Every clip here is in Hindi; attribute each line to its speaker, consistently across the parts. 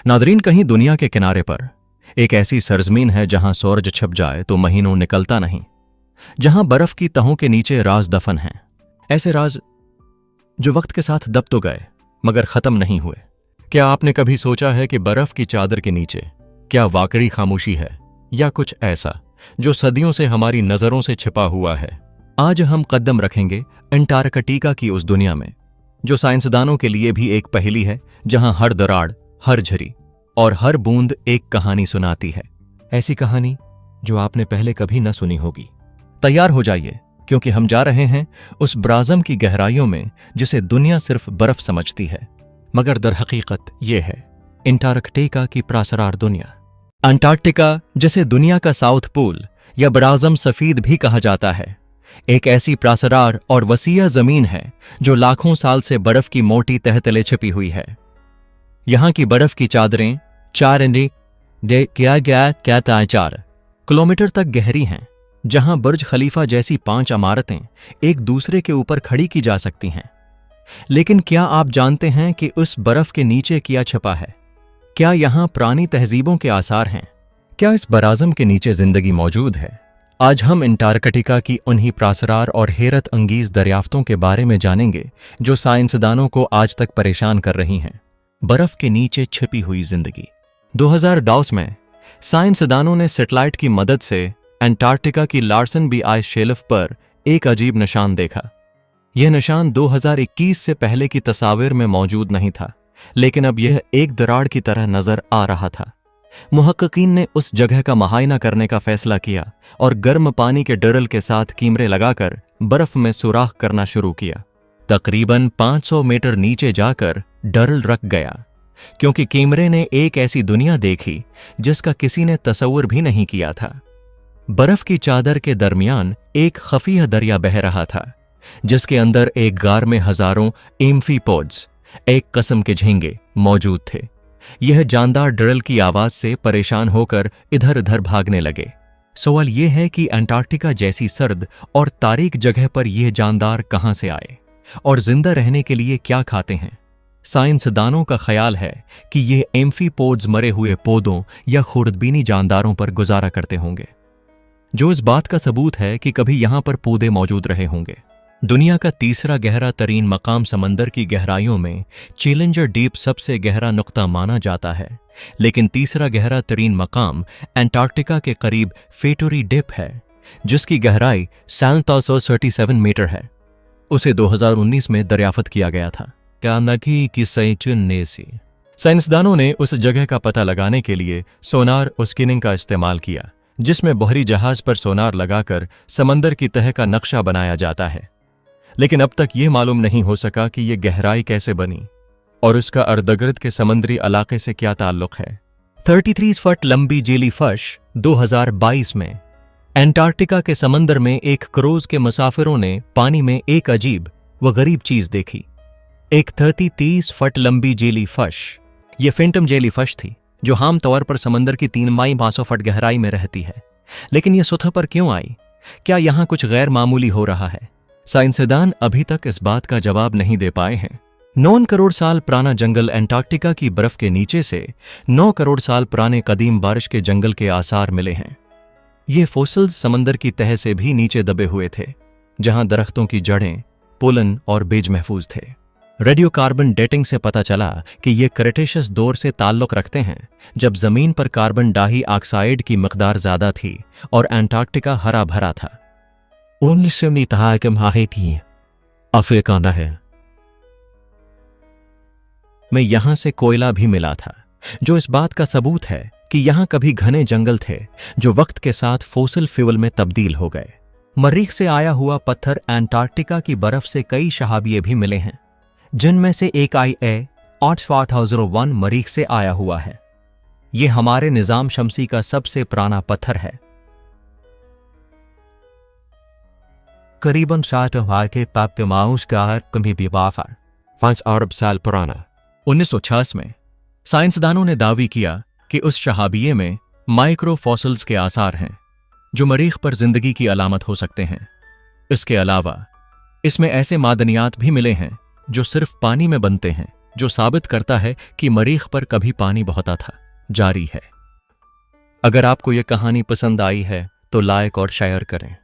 Speaker 1: नादरीन, कहीं दुनिया के किनारे पर एक ऐसी सरजमीन है जहां सूरज छिप जाए तो महीनों निकलता नहीं, जहां बर्फ की तहों के नीचे राज दफन हैं। ऐसे राज जो वक्त के साथ दब तो गए मगर खत्म नहीं हुए। क्या आपने कभी सोचा है कि बर्फ की चादर के नीचे क्या वाकई खामोशी है, या कुछ ऐसा जो सदियों से हमारी नजरों से छिपा हुआ है? आज हम कदम रखेंगे अंटार्कटिका की उस दुनिया में जो साइंसदानों के लिए भी एक पहेली है, जहां हर दरार, हर झरी और हर बूंद एक कहानी सुनाती है। ऐसी कहानी जो आपने पहले कभी न सुनी होगी। तैयार हो जाइए, क्योंकि हम जा रहे हैं उस ब्राज़म की गहराइयों में जिसे दुनिया सिर्फ बर्फ समझती है, मगर दरहकीकत ये है अंटार्कटिका की प्रासरार दुनिया। अंटार्कटिका, जिसे दुनिया का साउथ पोल या ब्राज़म सफीद भी कहा जाता है, एक ऐसी प्रासरार और वसीया जमीन है जो लाखों साल से बर्फ की मोटी तह तले छिपी हुई है। यहां की बर्फ की चादरें 4 किलोमीटर तक गहरी हैं, जहां बुर्ज खलीफा जैसी 5 इमारतें एक दूसरे के ऊपर खड़ी की जा सकती हैं। लेकिन क्या आप जानते हैं कि उस बर्फ के नीचे क्या छिपा है? क्या यहां पुरानी तहजीबों के आसार हैं? क्या इस बराज़म के नीचे जिंदगी मौजूद है? आज हम अंटार्कटिका की उन्हीं प्रासरार और हैरत अंगीज दरियाफ्तों के बारे में जानेंगे जो साइंसदानों को आज तक परेशान कर रही हैं। बर्फ के नीचे छिपी हुई जिंदगी। 2010 में साइंसदानों ने सैटेलाइट की मदद से अंटार्कटिका की लार्सन बी आइस शेल्फ पर एक अजीब निशान देखा। यह निशान 2021 से पहले की तस्वीर में मौजूद नहीं था, लेकिन अब यह एक दरार की तरह नजर आ रहा था। मुहक्किकीन ने उस जगह का मुआयना करने का फैसला किया और गर्म पानी के ड्रिल के साथ कैमरे लगाकर बर्फ में सुराख करना शुरू किया। तकरीबन 500 मीटर नीचे जाकर ड्रिल रख गया, क्योंकि कैमरे ने एक ऐसी दुनिया देखी जिसका किसी ने तसव्वुर भी नहीं किया था। बर्फ की चादर के दरमियान एक खफिया दरिया बह रहा था, जिसके अंदर एक गार में हजारों एम्फीपोड्स, एक किस्म के झींगे मौजूद थे। यह जानदार ड्रिल की आवाज से परेशान होकर इधर उधर भागने लगे। सवाल यह है कि अंटार्कटिका जैसी सर्द और तारीक जगह पर यह जानदार कहां से आए और जिंदा रहने के लिए क्या खाते हैं? साइंसदानों का ख्याल है कि ये एम्फीपोड्स मरे हुए पौधों या खुर्दबीनी जानदारों पर गुजारा करते होंगे, जो इस बात का सबूत है कि कभी यहां पर पौधे मौजूद रहे होंगे। दुनिया का तीसरा गहरा तरीन मकाम समंदर की गहराइयों में चैलेंजर डीप सबसे गहरा नुक्ता माना जाता है, लेकिन तीसरा गहरा तरीन मकाम अंटार्कटिका के करीब फेटोरी डिप है, जिसकी गहराई 737 मीटर है। उसे 2019 में दरियाफ्त किया गया था। साइंसदानों ने उस जगह का पता लगाने के लिए सोनार और स्किनिंग का इस्तेमाल किया, जिसमें बहरी जहाज पर सोनार लगाकर समंदर की तह का नक्शा बनाया जाता है। लेकिन अब तक यह मालूम नहीं हो सका कि यह गहराई कैसे बनी और उसका अर्धगिर्द के समुद्री इलाके से क्या ताल्लुक है। 33 फुट लंबी जेलीफिश 2022 में अंटार्कटिका के समंदर में एक क्रूज के मुसाफिरों ने पानी में एक अजीब व गरीब चीज देखी। एक 30 फुट लंबी जेलीफिश, यह फेंटम जेलीफिश थी, जो आम तौर पर समंदर की 3 माई 500 फुट गहराई में रहती है। लेकिन यह सतह पर क्यों आई? क्या यहां कुछ गैर मामूली हो रहा है? साइंसदान अभी तक इस बात का जवाब नहीं दे पाए हैं। 9 करोड़ साल पुराना जंगल अंटार्कटिका की बर्फ के नीचे से 9 करोड़ साल पुराने कदीम बारिश के जंगल के आसार मिले हैं। ये फोसिल्स समंदर की तह से भी नीचे दबे हुए थे, जहां दरख्तों की जड़ें, पोलन और बीज महफूज थे। रेडियोकार्बन डेटिंग से पता चला कि ये क्रेटेशियस दौर से ताल्लुक रखते हैं, जब जमीन पर कार्बन डाइऑक्साइड की मकदार ज्यादा थी और अंटार्कटिका हरा भरा था। 1990 अफ्रीका है में यहां से कोयला भी मिला था, जो इस बात का सबूत है कि यहां कभी घने जंगल थे जो वक्त के साथ फोसिल फ्यूल में तब्दील हो गए। मरीख से आया हुआ पत्थर अंटार्कटिका की बर्फ से कई शहाबिये भी मिले हैं, जिनमें से एक IA 8001 मरीख से आया हुआ है। यह हमारे निजाम शमसी का सबसे पुराना पत्थर है, करीबन 60 के पाप के माउस का कभी भी 5 अरब साल पुराना। 1966 में साइंसदानों ने दावी किया कि उस शहाबिये में माइक्रो फॉसिल्स के आसार हैं, जो मरीख पर जिंदगी की अलामत हो सकते हैं। इसके अलावा इसमें ऐसे मादनियात भी मिले हैं जो सिर्फ पानी में बनते हैं, जो साबित करता है कि मरीख पर कभी पानी बहता था, जारी है। अगर आपको यह कहानी पसंद आई है तो लाइक और शेयर करें।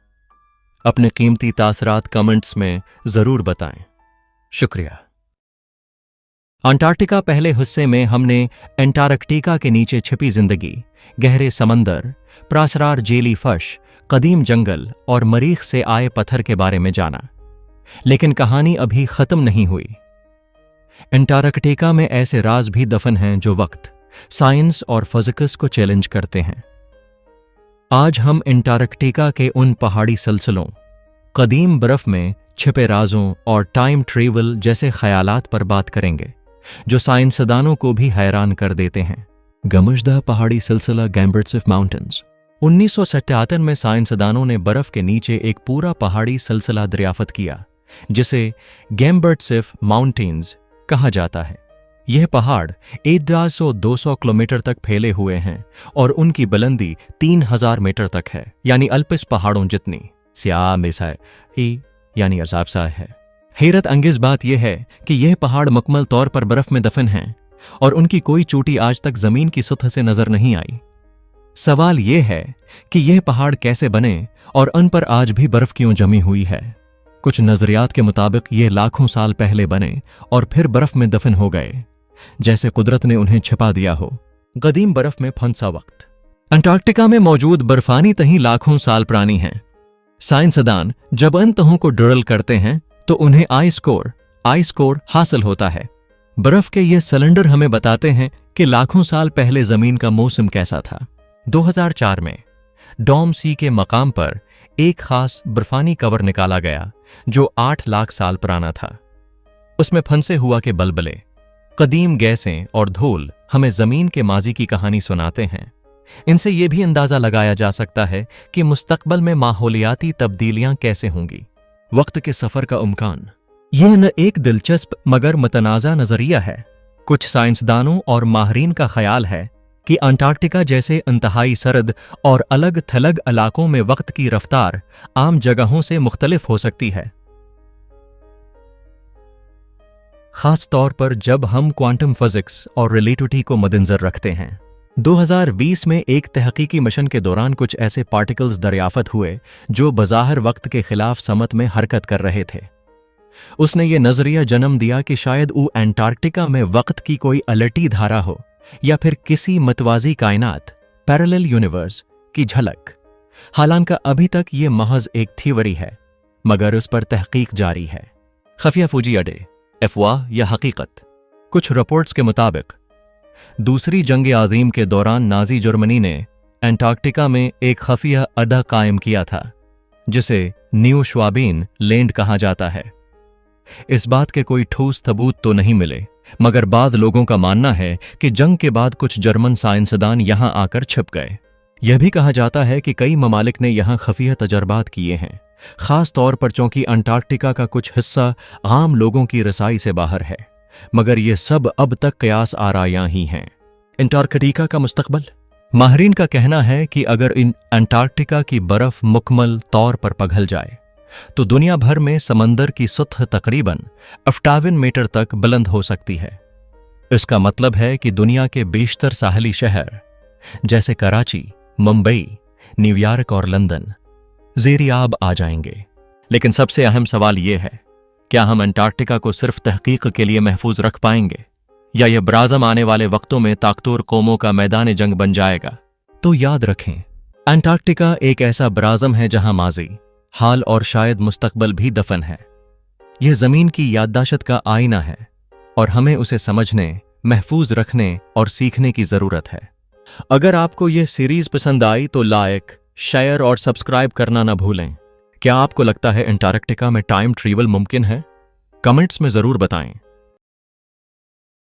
Speaker 1: अपने कीमती तासरात कमेंट्स में जरूर बताएं। शुक्रिया। अंटार्कटिका पहले हिस्से में हमने अंटार्कटिका के नीचे छिपी जिंदगी, गहरे समंदर, प्रासरार जेली फश, कदीम जंगल और मरीख से आए पत्थर के बारे में जाना। लेकिन कहानी अभी खत्म नहीं हुई। अंटार्कटिका में ऐसे राज भी दफन हैं जो वक्त, साइंस और फिजिक्स को चैलेंज करते हैं। आज हम अंटार्कटिका के उन पहाड़ी सिलसिलों, कदीम बर्फ में छिपे राजों और टाइम ट्रेवल जैसे ख्यालात पर बात करेंगे जो साइंसदानों को भी हैरान कर देते हैं। गमशदा पहाड़ी सिलसिला गैम्बर्ट्सिफ माउंटेन्स। 1977 में साइंसदानों ने बर्फ के नीचे एक पूरा पहाड़ी सिलसिला दरियाफ्त किया जिसे गैम्बर्ट्सिफ माउंटेन्स कहा जाता है। यह पहाड़ 1200 किलोमीटर तक फैले हुए हैं और उनकी बुलंदी 3000 मीटर तक है, यानी अल्पिस पहाड़ों जितनी। स्या मिसाय यानी अजाबसा है। हैरत अंगेज बात यह है कि यह पहाड़ मुकम्मल तौर पर बर्फ में दफन हैं और उनकी कोई चोटी आज तक जमीन की सतह से नजर नहीं आई। सवाल यह है कि यह पहाड़ कैसे बने और उन पर आज भी बर्फ क्यों जमी हुई है। कुछ नजरियात के मुताबिक ये लाखों साल पहले बने और फिर बर्फ में दफन हो गए, जैसे कुदरत ने उन्हें छिपा दिया हो। कदीम बर्फ में फंसा वक्त। अंटार्कटिका में मौजूद बर्फानी तहीं लाखों साल पुरानी हैं। साइंसदान जब इन तहों को ड्रिल करते हैं तो उन्हें आइस कोर हासिल होता है। बर्फ के ये सिलेंडर हमें बताते हैं कि लाखों साल पहले जमीन का मौसम कैसा था। 2004 में डॉम सी के मकाम पर एक खास बर्फानी कवर निकाला गया जो 8 लाख साल पुराना था। उसमें फंसे हुआ के बलबले, कदीम गैसें और धूल हमें जमीन के माजी की कहानी सुनाते हैं। इनसे यह भी अंदाजा लगाया जा सकता है कि मुस्तकबल में माहौलियाती तब्दीलियां कैसे होंगी। वक्त के सफर का इम्कान। यह न एक दिलचस्प मगर मतनाज़ा नजरिया है। कुछ साइंसदानों और माहरीन का ख्याल है कि अंटार्कटिका जैसे इंतहाई सर्द और अलग थलग इलाकों में वक्त की रफ्तार आम जगहों से मुख्तलिफ हो सकती है, खास तौर पर जब हम क्वांटम फिजिक्स और रिलेटिविटी को मद्देनजर रखते हैं। 2020 में एक तहकीकी मिशन के दौरान कुछ ऐसे पार्टिकल्स दरियाफ्त हुए जो बज़ाहिर वक्त के खिलाफ समत में हरकत कर रहे थे। उसने ये नजरिया जन्म दिया कि शायद वो अंटार्कटिका में वक्त की कोई अलटी धारा हो या फिर किसी मतवाजी कायनात, पैरेलल यूनिवर्स की झलक। हालांकि अभी तक ये महज एक थ्योरी है, मगर उस पर तहकीक जारी है। खफिया फौजी अड्डे, अफवाह या हकीकत। कुछ रिपोर्ट्स के मुताबिक दूसरी जंग आज़ीम के दौरान नाजी जर्मनी ने अंटार्कटिका में एक खफिया अड्डा कायम किया था जिसे न्यू श्वाबिन लैंड कहा जाता है। इस बात के कोई ठोस सबूत तो नहीं मिले, मगर बाद लोगों का मानना है कि जंग के बाद कुछ जर्मन साइंसदान यहां आकर छिप गए। यह भी कहा जाता है कि कई ममालिक ने यहां खफिया तजर्बात किए हैं, खास तौर पर चूंकि अंटार्कटिका का कुछ हिस्सा आम लोगों की रसाई से बाहर है, मगर ये सब अब तक कयास आरायां ही हैं। अंटार्कटिका का मुस्तकबल। माहरीन का कहना है कि अगर इन अंटार्कटिका की बर्फ मुकम्मल तौर पर पिघल जाए तो दुनिया भर में समंदर की सतह तकरीबन 58 मीटर तक बुलंद हो सकती है। इसका मतलब है कि दुनिया के बेशतर साहली शहर जैसे कराची, मुंबई, न्यूयॉर्क और लंदन ज़ेर आब आ जाएंगे। लेकिन सबसे अहम सवाल यह है, क्या हम अंटार्कटिका को सिर्फ तहकीक के लिए महफूज रख पाएंगे या यह ब्राज़म आने वाले वक्तों में ताकतोर कौमों का मैदान जंग बन जाएगा? तो याद रखें, अंटार्कटिका एक ऐसा ब्राज़म है जहां माजी, हाल और शायद मुस्तकबल भी दफन है। यह जमीन की याददाश्त का आईना है और हमें उसे समझने, महफूज रखने और सीखने की जरूरत है। अगर आपको यह सीरीज पसंद आई तो लाइक, शेयर और सब्सक्राइब करना ना भूलें। क्या आपको लगता है अंटार्कटिका में टाइम ट्रैवल मुमकिन है? कमेंट्स में जरूर बताएं।